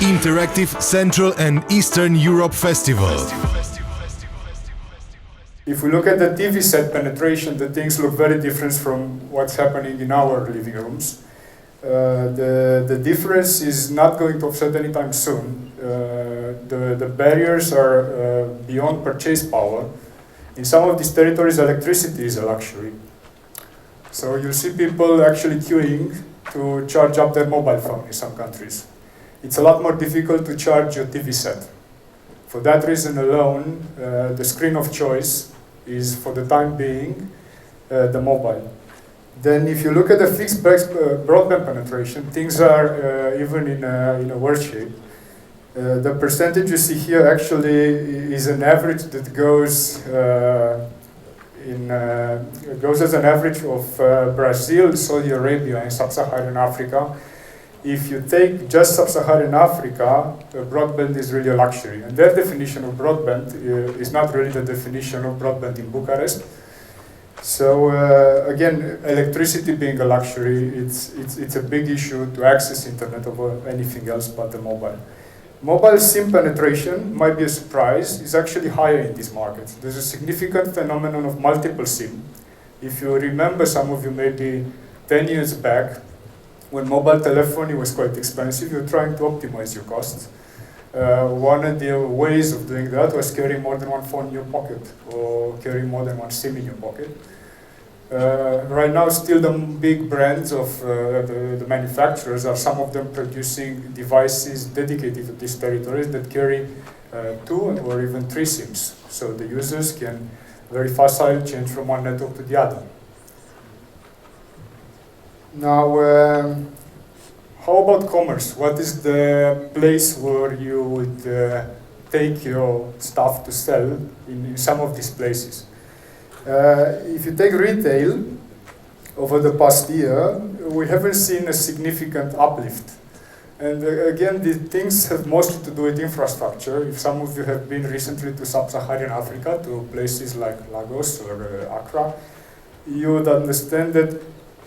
Interactive Central and Eastern Europe Festival. If we look at the TV set penetration, the things look very different from what's happening in our living rooms. The difference is not going to offset anytime soon. The barriers are beyond purchase power. In some of these territories, electricity is a luxury. So you'll see people actually queuing to charge up their mobile phone in some countries. It's a lot more difficult to charge your TV set. For that reason alone, the screen of choice is, for the time being, the mobile. Then if you look at the fixed broadband penetration, things are even in a worse shape. The percentage you see here actually is an average that goes as an average of Brazil, Saudi Arabia, and Sub-Saharan Africa. If you take just Sub-Saharan Africa, broadband is really a luxury. And their definition of broadband is not really the definition of broadband in Bucharest. So again, electricity being a luxury, it's a big issue to access internet over anything else but the mobile. Mobile SIM penetration might be a surprise, is actually higher in these markets. There's a significant phenomenon of multiple SIM. If you remember, some of you maybe 10 years back, when mobile telephony was quite expensive, you're trying to optimize your costs. One of the ways of doing that was carrying more than one phone in your pocket, or carrying more than one SIM in your pocket. Right now, still the big brands of the manufacturers are some of them producing devices dedicated to these territories that carry 2 or even 3 SIMs. So the users can very facile change from one network to the other. Now, how about commerce? What is the place where you would take your stuff to sell in some of these places? If you take retail, over the past year, we haven't seen a significant uplift. And again, the things have mostly to do with infrastructure. If some of you have been recently to Sub-Saharan Africa, to places like Lagos or Accra, you would understand that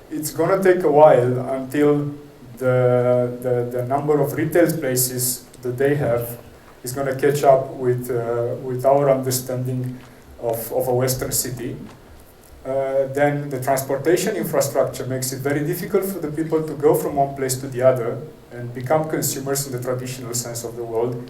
it's going to take a while until the number of retail places that they have is going to catch up with our understanding of a Western city. Then the transportation infrastructure makes it very difficult for the people to go from one place to the other and become consumers in the traditional sense of the word